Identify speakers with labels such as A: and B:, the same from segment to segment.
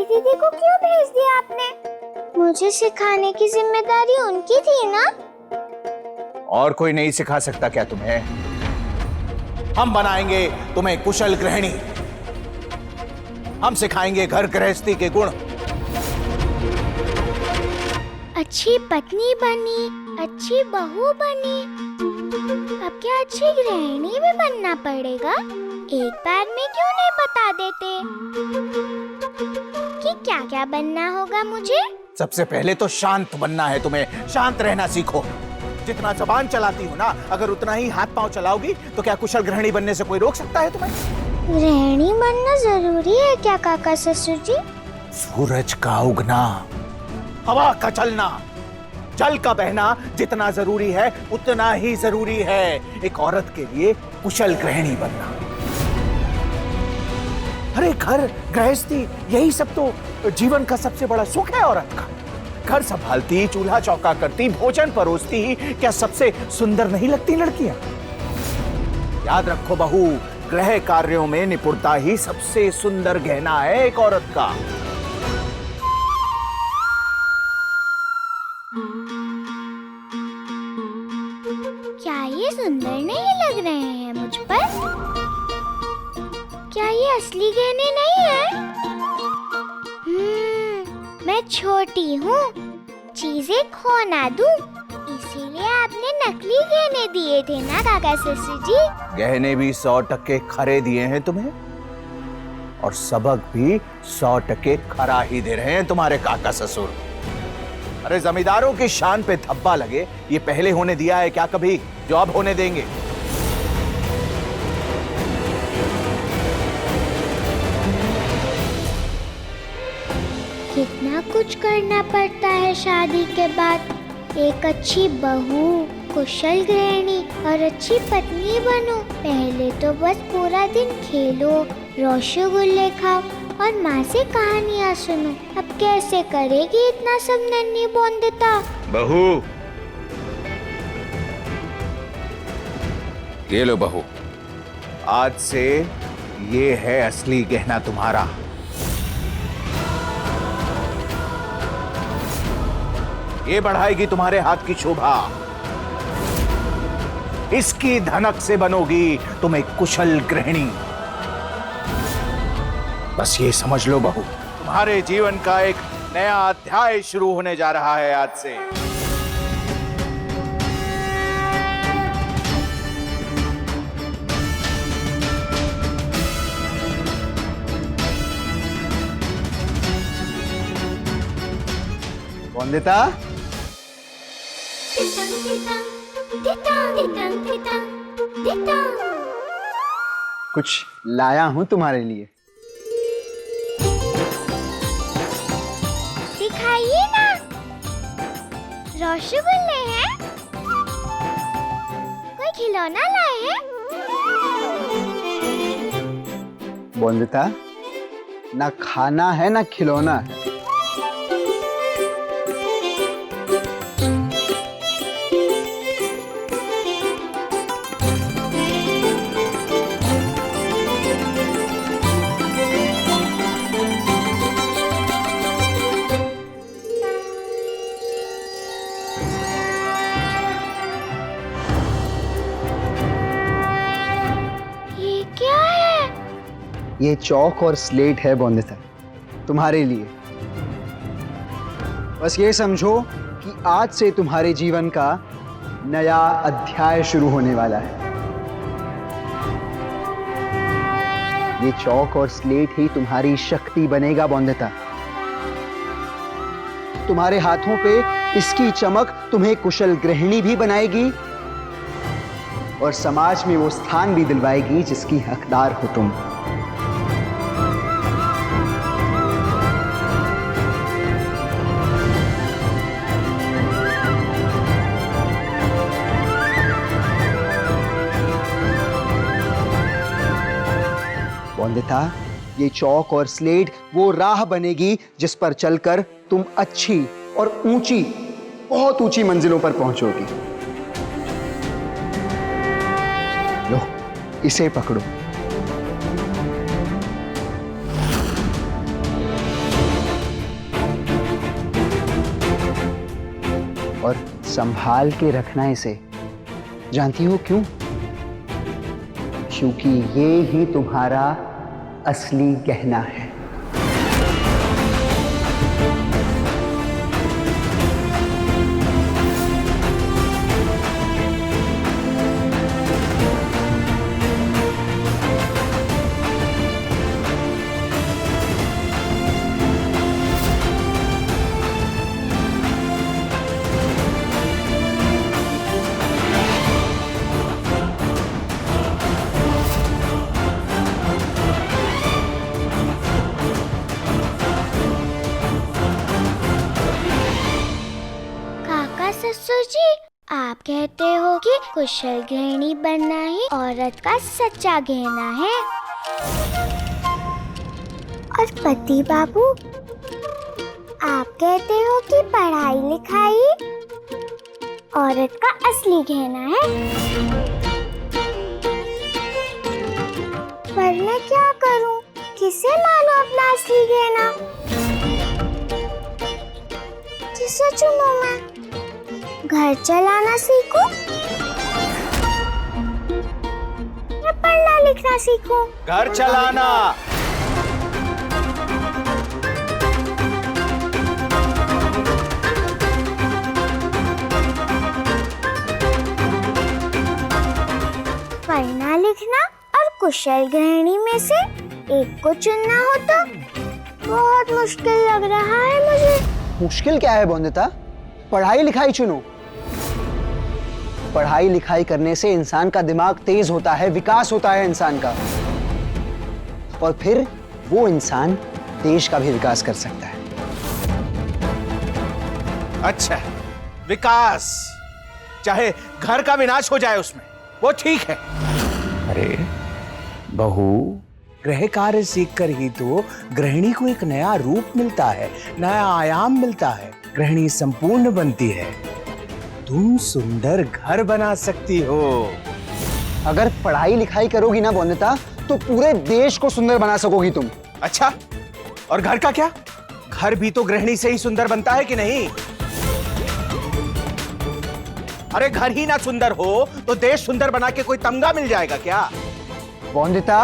A: दीदी को क्यों भेज दिया आपने? मुझे सिखाने की जिम्मेदारी उनकी थी ना।
B: और कोई नहीं सिखा सकता क्या तुम्हें? हम बनाएंगे तुम्हें कुशल गृहिणी। हम सिखाएंगे घर गृहस्थी के गुण।
A: अच्छी पत्नी बनी, अच्छी बहू बनी, अब क्या अच्छी गृहिणी भी बनना पड़ेगा? एक बार में क्यों नहीं बता देते कि क्या क्या बनना होगा मुझे?
B: सबसे पहले तो शांत बनना है तुम्हें। शांत रहना सीखो। जितना जबान चलाती हो ना, अगर उतना ही हाथ पांव चलाओगी तो क्या कुशल गृहिणी बनने से कोई रोक सकता है तुम्हें?
A: गृहिणी बनना जरूरी है क्या काका ससुर जी?
B: सूरज का उगना, हवा का चलना, जल का बहना जितना जरूरी है उतना ही जरूरी है एक औरत के लिए कुशल गृहिणी बनना। अरे घर गृहस्थी यही सब तो जीवन का सबसे बड़ा सुख है औरत का। घर संभालती, चूल्हा चौका करती, भोजन परोसती, क्या सबसे सुंदर नहीं लगती लड़कियां? याद रखो बहू, गृह कार्यों में निपुणता ही सबसे सुंदर गहना है एक औरत का।
A: क्या ये सुंदर नहीं लग रहे हैं मुझ पर? क्या ये असली गहने नहीं है? मैं छोटी हूँ, चीजें खो ना दूं, इसीलिए आपने नकली गहने दिए थे ना काका ससुर जी?
B: गहने भी 100% खरे दिए हैं तुम्हें और सबक भी 100% खरा ही दे रहे हैं तुम्हारे काका ससुर। अरे जमींदारों की शान पे धब्बा लगे, ये पहले होने दिया है क्या कभी जो अब होने देंगे?
A: कितना कुछ करना पड़ता है शादी के बाद। एक अच्छी बहू, कुशल गृहिणी और अच्छी पत्नी बनो। पहले तो बस पूरा दिन खेलो, रसगुल्ले खाओ और माँ से कहानियाँ सुनो। अब कैसे करेगी इतना सब नन्ही बोंदता?
B: बहू, ये लो बहू, आज से ये है असली गहना तुम्हारा। ये बढ़ाएगी तुम्हारे हाथ की शोभा। इसकी धनक से बनोगी तुम एक कुशल गृहिणी। बस ये समझ लो बहू, तुम्हारे जीवन का एक नया अध्याय शुरू होने जा रहा है आज से। वंदिता,
C: कुछ लाया हूं तुम्हारे लिए।
A: दिखाइए ना, रसगुल्ले हैं? कोई खिलौना लाए हैं?
C: वंदिता, ना खाना है ना खिलौना है। ये चौक और स्लेट है वंदिता, तुम्हारे लिए। बस ये समझो कि आज से तुम्हारे जीवन का नया अध्याय शुरू होने वाला है। ये चौक और स्लेट ही तुम्हारी शक्ति बनेगा वंदिता। तुम्हारे हाथों पे इसकी चमक तुम्हें कुशल गृहिणी भी बनाएगी और समाज में वो स्थान भी दिलवाएगी जिसकी हकदार हो तुम। वंदिता, ये चौक और स्लेट वो राह बनेगी जिस पर चलकर तुम अच्छी और ऊंची, बहुत ऊंची मंजिलों पर पहुंचोगी। लो, इसे पकड़ो। संभाल के रखना इसे। जानती हो क्यों? क्योंकि ये ही तुम्हारा असली गहना है।
A: काका ससुर जी, आप कहते हो कि कुशल गृहिणी बनना ही औरत का सच्चा गहना है, और पति बाबू आप कहते हो कि पढ़ाई लिखाई औरत का असली गहना है। पर मैं क्या करूं? किसे मालूं अपना असली गहना? किसे चुनूं मैं? घर चलाना सीखूं या पढ़ना लिखना सीखूं?
B: घर चलाना।
A: पढ़ना लिखना और कुशल गृहिणी में से एक को चुनना हो तो बहुत मुश्किल लग रहा है मुझे।
C: मुश्किल क्या है बोंदिता? पढ़ाई लिखाई चुनो। पढ़ाई लिखाई करने से इंसान का दिमाग तेज होता है, विकास होता है इंसान का, और फिर वो इंसान देश का भी विकास कर सकता है।
B: अच्छा, विकास, चाहे घर का विनाश हो जाए उसमें, वो ठीक है। अरे बहू, गृह कार्य सीखकर ही तो गृहिणी को एक नया रूप मिलता है, नया आयाम मिलता है। गृहिणी संपूर्ण बनती है। तुम सुंदर घर बना सकती हो।
C: अगर पढ़ाई लिखाई करोगी ना बोंदिता, तो पूरे देश को सुंदर बना सकोगी तुम।
B: अच्छा, और घर का क्या? घर भी तो गृहिणी से ही सुंदर बनता है कि नहीं? अरे घर ही ना सुंदर हो तो देश सुंदर बना के कोई तमगा मिल जाएगा क्या?
C: बोंदिता,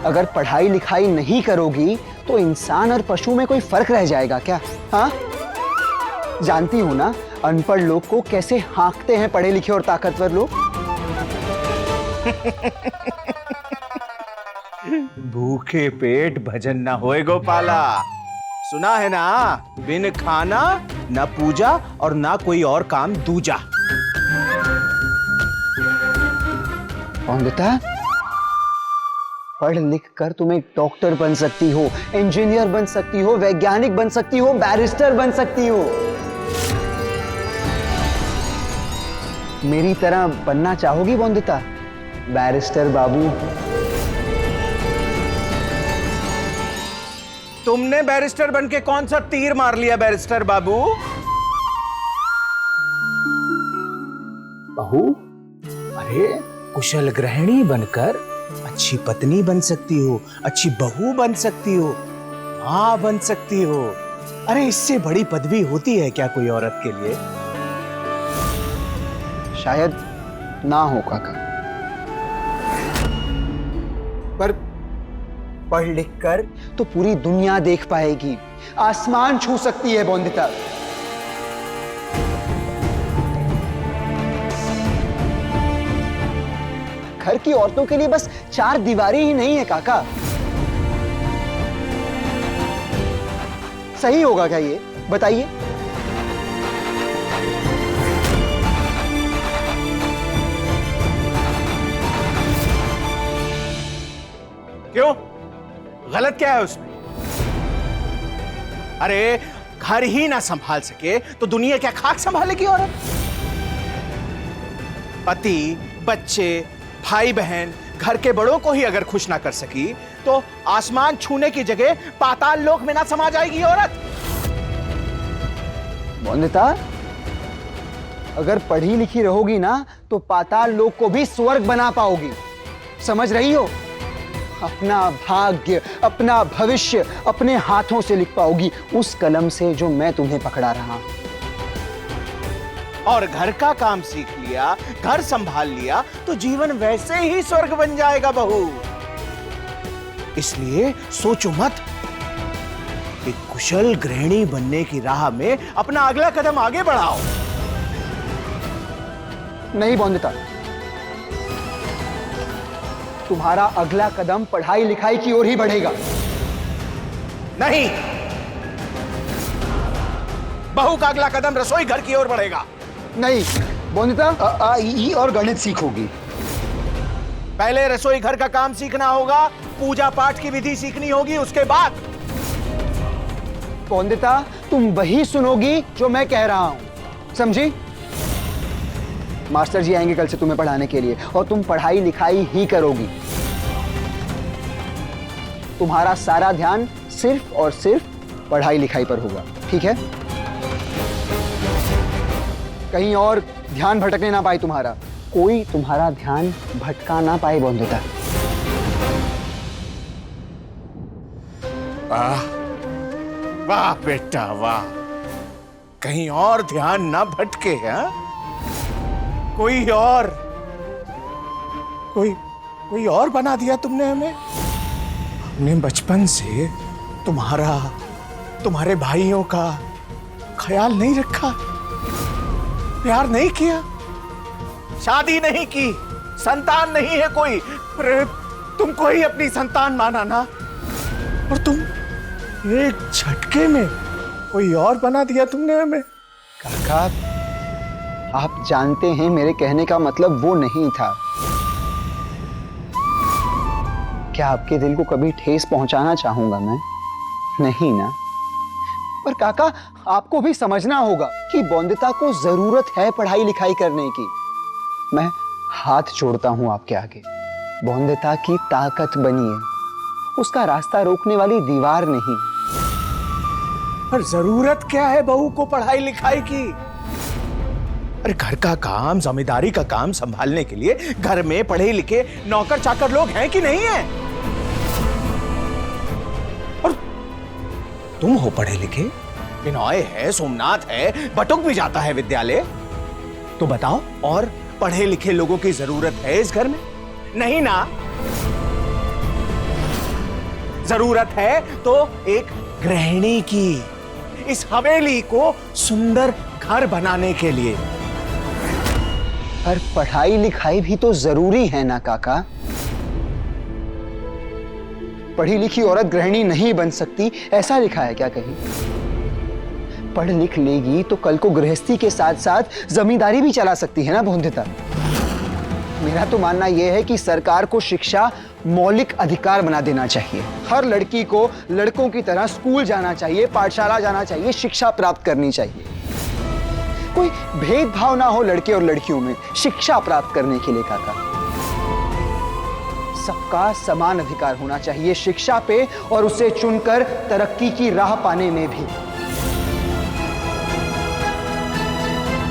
C: अगर पढ़ाई लिखाई नहीं करोगी तो इंसान और पशु में कोई फर्क रह जाएगा क्या? हाँ, जानती हो ना अनपढ़ लोग को कैसे हाँकते हैं पढ़े लिखे और ताकतवर लोग।
B: भूखे पेट भजन ना होए गोपाला। सुना है ना, बिन खाना न पूजा और ना कोई और काम दूजा।
C: बोंदिता, पढ़ लिख कर तुम एक डॉक्टर बन सकती हो, इंजीनियर बन सकती हो, वैज्ञानिक बन सकती हो, बैरिस्टर बन सकती हो। मेरी तरह बनना चाहोगी बोंदिता? बैरिस्टर बाबू।
B: तुमने बैरिस्टर बन के कौन सा तीर मार लिया बैरिस्टर बाबू? बहू, अरे कुशल गृहिणी बनकर अच्छी पत्नी बन सकती हो, अच्छी बहू बन सकती हो, मां बन सकती हो। अरे इससे बड़ी पदवी होती है क्या कोई औरत के लिए?
C: शायद ना हो काका, पर पढ़ लिख कर तो पूरी दुनिया देख पाएगी, आसमान छू सकती है बोंदिता। घर की औरतों के लिए बस चार दीवारी ही नहीं है काका। सही होगा क्या ये? बताइए।
B: क्यों? गलत क्या है उसमें? अरे घर ही ना संभाल सके तो दुनिया क्या खाक संभालेगी औरत? पति, बच्चे, भाई बहन, घर के बड़ों को ही अगर खुश ना कर सकी तो आसमान छूने की जगह पाताल लोक में ना समा जाएगी औरत।
C: बोंदिता, अगर पढ़ी लिखी रहोगी ना तो पाताल लोक को भी स्वर्ग बना पाओगी। समझ रही हो? अपना भाग्य, अपना भविष्य अपने हाथों से लिख पाओगी, उस कलम से जो मैं तुम्हें पकड़ा रहा।
B: और घर का काम सीख लिया, घर संभाल लिया, तो जीवन वैसे ही स्वर्ग बन जाएगा बहू। इसलिए सोचो मत कि कुशल गृहिणी बनने की राह में अपना अगला कदम आगे बढ़ाओ।
C: नहीं बोंदिता, तुम्हारा अगला कदम पढ़ाई लिखाई की ओर ही बढ़ेगा।
B: नहीं, बहू का अगला कदम रसोई घर की ओर बढ़ेगा।
C: नहीं बोंदिता, ई और गणित सीखोगी।
B: पहले रसोई घर का काम सीखना होगा, पूजा पाठ की विधि सीखनी होगी, उसके बाद।
C: बोंदिता, तुम वही सुनोगी जो मैं कह रहा हूं, समझी? मास्टर जी आएंगे कल से तुम्हें पढ़ाने के लिए और तुम पढ़ाई लिखाई ही करोगी। तुम्हारा सारा ध्यान सिर्फ और सिर्फ पढ़ाई लिखाई पर होगा, ठीक है? कहीं और ध्यान भटकने ना पाए तुम्हारा, कोई तुम्हारा ध्यान भटका ना पाए बोंदिता।
B: वाह वाह बेटा वाह, कहीं और ध्यान ना भटके। हाँ, कोई और बना दिया तुमने हमें। हमने बचपन से तुम्हारे भाइयों का ख्याल नहीं रखा, प्यार नहीं किया, शादी नहीं की, संतान नहीं है कोई, पर तुमको ही अपनी संतान माना ना, और तुम एक झटके में कोई और बना दिया तुमने हमें।
C: काका, आप जानते हैं मेरे कहने का मतलब वो नहीं था। क्या आपके दिल को कभी ठेस पहुंचाना चाहूंगा मैं? नहीं ना। पर काका, आपको भी समझना होगा कि बोंदिता को जरूरत है पढ़ाई लिखाई करने की। मैं हाथ जोड़ता हूं आपके आगे, बोंदिता की ताकत बनिए, उसका रास्ता रोकने वाली दीवार नहीं।
B: पर जरूरत क्या है बहू को पढ़ाई लिखाई की? अरे घर का काम, जमींदारी का काम संभालने के लिए घर में पढ़े लिखे नौकर चाकर लोग हैं कि नहीं है? और तुम हो पढ़े लिखे, बिनॉय है, सोमनाथ है, बटुक भी जाता है विद्यालय, तो बताओ और पढ़े लिखे लोगों की जरूरत है इस घर में? नहीं ना। जरूरत है तो एक गृहिणी की, इस हवेली को सुंदर घर बनाने के लिए।
C: पर पढ़ाई लिखाई भी तो जरूरी है ना काका। पढ़ी लिखी औरत गृहिणी नहीं बन सकती, ऐसा लिखा है क्या कहीं? पढ़ लिख लेगी तो कल को गृहस्थी के साथ साथ जमींदारी भी चला सकती है ना बोंदिता। मेरा तो मानना यह है कि सरकार को शिक्षा मौलिक अधिकार बना देना चाहिए। हर लड़की को लड़कों की तरह स्कूल जाना चाहिए, पाठशाला जाना चाहिए, शिक्षा प्राप्त करनी चाहिए। कोई भेदभाव ना हो लड़के और लड़कियों में शिक्षा प्राप्त करने के लिए काका। सबका समान अधिकार होना चाहिए शिक्षा पे और उसे चुनकर तरक्की की राह पाने में भी।